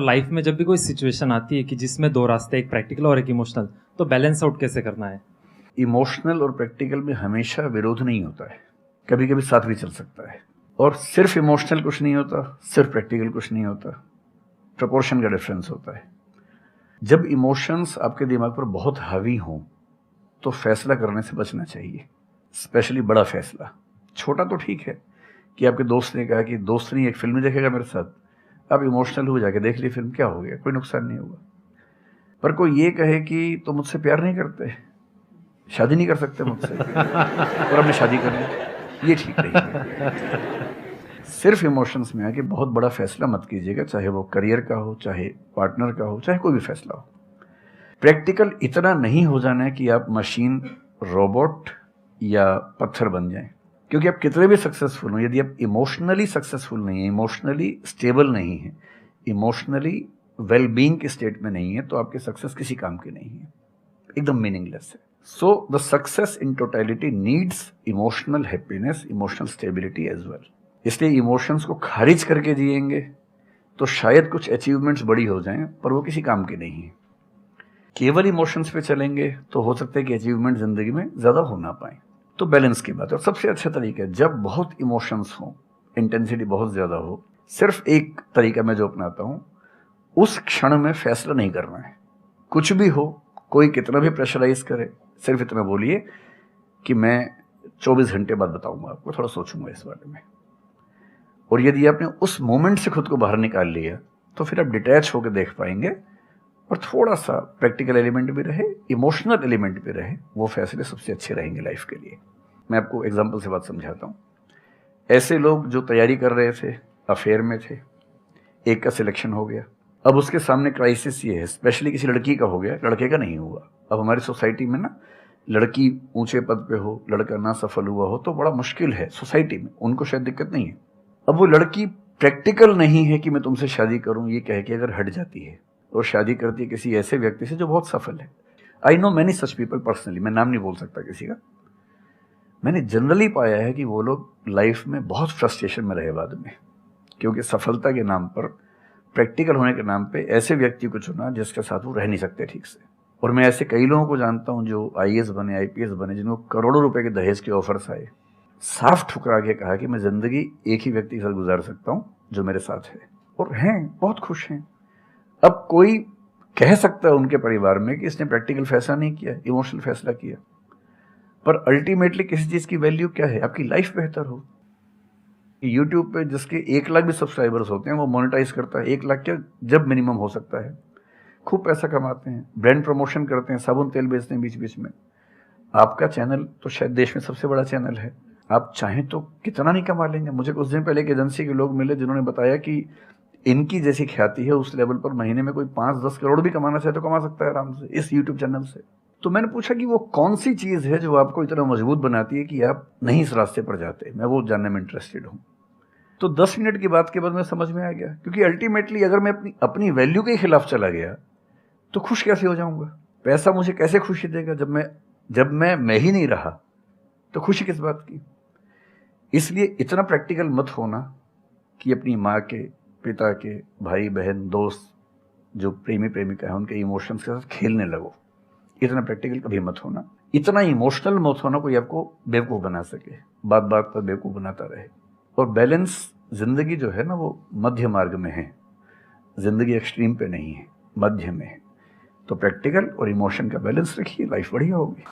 Life में जब भी कोई सिचुएशन आती है कि जिसमें दो रास्ते, एक प्रैक्टिकल और एक इमोशनल, तो बैलेंस आउट कैसे करना है? इमोशनल और प्रैक्टिकल में हमेशा विरोध नहीं होता है, कभी कभी साथ भी चल सकता है। और सिर्फ इमोशनल कुछ नहीं होता, सिर्फ प्रैक्टिकल कुछ नहीं होता, प्रपोर्शन का डिफरेंस होता है। जब इमोशंस आपके दिमाग पर बहुत हावी हों तो फैसला करने से बचना चाहिए, स्पेशली बड़ा फैसला। छोटा तो ठीक है कि आपके दोस्त ने कहा कि दोस्त नहीं एक फिल्म देखेगा मेरे साथ, आप इमोशनल हो जाके देख ली फिल्म, क्या हो गया, कोई नुकसान नहीं होगा। पर कोई ये कहे कि तो मुझसे प्यार नहीं करते, शादी नहीं कर सकते मुझसे और हमने शादी कर ली, ये ठीक नहीं है। सिर्फ इमोशंस में आके बहुत बड़ा फैसला मत कीजिएगा, चाहे वो करियर का हो, चाहे पार्टनर का हो, चाहे कोई भी फैसला हो। प्रैक्टिकल इतना नहीं हो जाना है कि आप मशीन, रोबोट या पत्थर बन जाएं। क्योंकि आप कितने भी सक्सेसफुल हो, यदि आप इमोशनली सक्सेसफुल नहीं है, इमोशनली स्टेबल नहीं है, इमोशनली वेलबींग के स्टेट में नहीं है, तो आपकी सक्सेस किसी काम की नहीं है, एकदम मीनिंगलेस है। So the success in totality needs emotional happiness, emotional stability as well. इसलिए इमोशंस को खारिज करके जिएंगे तो शायद कुछ अचीवमेंट्स बड़ी हो जाएं, पर वो किसी काम की नहीं है। केवल इमोशंस पे चलेंगे तो हो सकता है कि अचीवमेंट जिंदगी में ज्यादा हो ना पाए। तो बैलेंस की बात है। और सबसे अच्छा तरीका है, जब बहुत इमोशंस हो, इंटेंसिटी बहुत ज्यादा हो, सिर्फ एक तरीका मैं जो अपनाता हूं, उस क्षण में फैसला नहीं करना है। कुछ भी हो, कोई कितना भी प्रेशराइज करे, सिर्फ इतना बोलिए कि मैं 24 घंटे बाद बताऊंगा आपको, थोड़ा सोचूंगा इस बारे में। और यदि आपने उस मोमेंट से खुद को बाहर निकाल लिया तो फिर आप डिटैच होकर देख पाएंगे, और थोड़ा सा प्रैक्टिकल एलिमेंट भी रहे, इमोशनल एलिमेंट भी रहे, वो फैसले सबसे अच्छे रहेंगे लाइफ के लिए। मैं आपको एग्जांपल से बात समझाता हूँ। ऐसे लोग जो तैयारी कर रहे थे, अफेयर में थे, एक का सिलेक्शन हो गया, अब उसके सामने क्राइसिस ये है, स्पेशली किसी लड़की का हो गया, लड़के का नहीं हुआ। अब हमारी सोसाइटी में ना, लड़की ऊंचे पद पे हो, लड़का ना सफल हुआ हो तो बड़ा मुश्किल है सोसाइटी में, उनको शायद दिक्कत नहीं है। अब वो लड़की प्रैक्टिकल नहीं है कि मैं तुमसे शादी करूं, ये कह के अगर हट जाती है और शादी करती है किसी ऐसे व्यक्ति से जो बहुत सफल है। I know many such people personally, मैं नाम नहीं बोल सकता किसी का। मैंने जनरली पाया है कि वो लोग लाइफ में बहुत फ्रस्ट्रेशन में रहे बाद में, क्योंकि सफलता के नाम पर, प्रैक्टिकल होने के नाम पे ऐसे व्यक्ति को चुना जिसके साथ वो रह नहीं सकते ठीक से। और मैं ऐसे कई लोगों को जानता हूं जो आईएएस बने, आईपीएस बने, जिनको करोड़ों रुपए के दहेज के ऑफर्स आए, साफ ठुकरा के कहा कि मैं जिंदगी एक ही व्यक्ति के साथ गुजार सकता हूं जो मेरे साथ है, और हैं, बहुत खुश हैं। अब कोई कह सकता है उनके परिवार में कि इसने प्रैक्टिकल फैसला नहीं किया, इमोशनल फैसला किया, पर अल्टीमेटली किसी चीज की वैल्यू क्या है? आपकी लाइफ बेहतर हो। यूट्यूब पे जिसके 1 लाख भी सब्सक्राइबर्स होते हैं वो मोनेटाइज करता है, 1 लाख क्या जब मिनिमम हो सकता है, खूब पैसा कमाते हैं, ब्रांड प्रमोशन करते हैं, साबुन तेल बेचते हैं बीच बीच में। आपका चैनल तो शायद देश में सबसे बड़ा चैनल है, आप चाहें तो कितना नहीं कमा लेंगे। मुझे कुछ दिन पहले एक एजेंसी के लोग मिले जिन्होंने बताया कि इनकी जैसी ख्याति है उस लेवल पर महीने में कोई 5-10 करोड़ भी कमाना चाहे तो कमा सकता है आराम से इस यूट्यूब चैनल से। तो मैंने पूछा कि वो कौन सी चीज है जो आपको इतना मजबूत बनाती है कि आप नहीं इस रास्ते पर जाते? मैं वो जानने में इंटरेस्टेड हूँ। तो 10 मिनट की बात के बाद मैं समझ में आ गया, क्योंकि अल्टीमेटली अगर मैं अपनी वैल्यू के खिलाफ चला गया तो खुश कैसे हो जाऊंगा? पैसा मुझे कैसे खुशी देगा जब मैं ही नहीं रहा, तो खुशी किस बात की? इसलिए इतना प्रैक्टिकल मत होना कि अपनी माँ के, पिता के, भाई बहन, दोस्त, जो प्रेमी प्रेमिका है, उनके इमोशंस के साथ खेलने लगो। इतना प्रैक्टिकल कभी मत होना, इतना इमोशनल मत होना कोई आपको बेवकूफ बना सके, बात बात पर बेवकूफ बनाता रहे। और बैलेंस, जिंदगी जो है ना वो मध्य मार्ग में है, जिंदगी एक्सट्रीम पे नहीं है, मध्य में है। तो प्रैक्टिकल और इमोशन का बैलेंस रखिए, लाइफ बढ़िया होगी।